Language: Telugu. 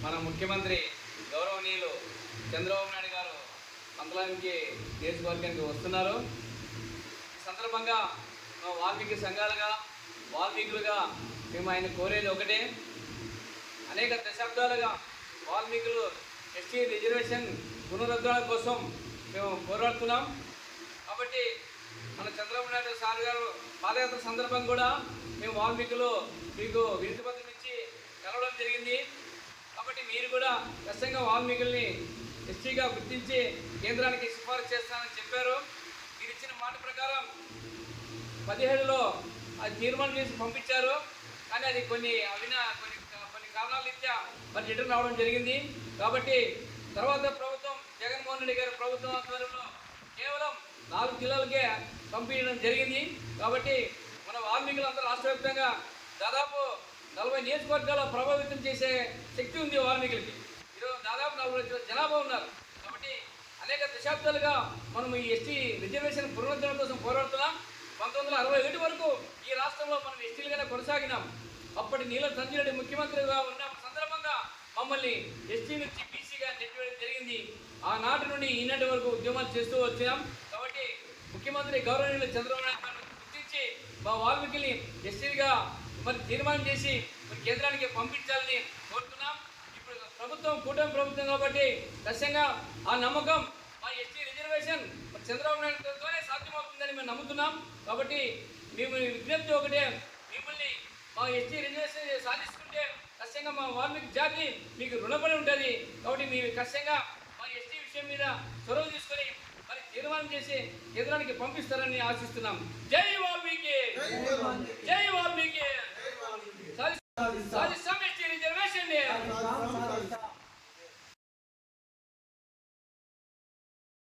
మన ముఖ్యమంత్రి గౌరవనీయులు చంద్రబాబు నాయుడు గారు మండలానికి నియోజకవర్గానికి వస్తున్నారు. ఈ సందర్భంగా వాల్మీకి సంఘాలుగా వాల్మీకులుగా మేము ఆయన కోరేది ఒకటే, అనేక దశాబ్దాలుగా వాల్మీకులు ఎస్టీ రిజర్వేషన్ పునరుద్ధరణ కోసం మేము పోరాడుతున్నాం. కాబట్టి మన చంద్రబాబు నాయుడు సార్ గారు పాదయాత్ర సందర్భం కూడా మేము వాల్మీకులు మీకు వినతి పత్రం ఇచ్చి కలవడం జరిగింది. కాబట్టి మీరు కూడా ఖచ్చితంగా వాల్మీకుల్ని ఎస్టీగా గుర్తించి కేంద్రానికి సిఫారసు చేస్తానని చెప్పారు. మీరు ఇచ్చిన మాట ప్రకారం 17లో అది తీర్మానం చేసి పంపించారు. కానీ అది కొన్ని కారణాల రీత్యా మరి రిటర్న్ రావడం జరిగింది. కాబట్టి తర్వాత ప్రభుత్వం జగన్మోహన్ రెడ్డి గారి ప్రభుత్వం ఆధ్వర్యంలో కేవలం 4 జిల్లాలకే పంపించడం జరిగింది. కాబట్టి మన వాల్మీకులందరూ రాష్ట్ర వ్యాప్తంగా దాదాపు 40 నియోజకవర్గాల్లో ప్రభావితం చేసే శక్తి ఉంది వాల్మీకులకి. ఈరోజు దాదాపు 40 లక్షల జనాభా ఉన్నారు. కాబట్టి అనేక దశాబ్దాలుగా మనం ఈ ఎస్టీ రిజర్వేషన్ పునరుద్ధరణ కోసం పోరాడుతున్నాం. 1961 వరకు ఈ రాష్ట్రంలో మనం ఎస్టీలుగానే కొనసాగినాం. అప్పటి నీలం సంజయ్ రెడ్డి ముఖ్యమంత్రిగా ఉన్న సందర్భంగా మమ్మల్ని ఎస్టీ నుంచి బీసీగా నెట్టివేయడం జరిగింది. ఆనాటి నుండి ఈనాటి వరకు ఉద్యమాలు చేస్తూ వచ్చాం. కాబట్టి ముఖ్యమంత్రి గౌరవనీయులు చంద్రబాబు నాయుడు గారిని గుర్తించి మా వాల్మీకిని ఎస్టీగా మరి తీర్మానం చేసి మరి కేంద్రానికి పంపించాలని కోరుతున్నాం. ఇప్పుడు ప్రభుత్వం కూటమి ప్రభుత్వం కాబట్టి ఖచ్చితంగా ఆ నమ్మకం మా ఎస్టీ రిజర్వేషన్ చంద్రబాబు నాయుడుతోనే సాధ్యమవుతుందని మేము నమ్ముతున్నాం. కాబట్టి మేము విజ్ఞప్తి ఒకటే, మిమ్మల్ని మా ఎస్టీ రిజర్వేషన్ సాధిస్తుంటే ఖచ్చితంగా మా వాల్మీకి జాతి మీకు రుణపడి ఉంటుంది. కాబట్టి మీరు ఖచ్చితంగా మా ఎస్టీ విషయం మీద చొరవ తీసుకొని మరి తీర్మానం చేసి కేంద్రానికి పంపిస్తారని ఆశిస్తున్నాం. జై వాల్మీకి, జై వాల్మీకి. సాధిస్తాం ఎస్టీ రిజర్వేషన్.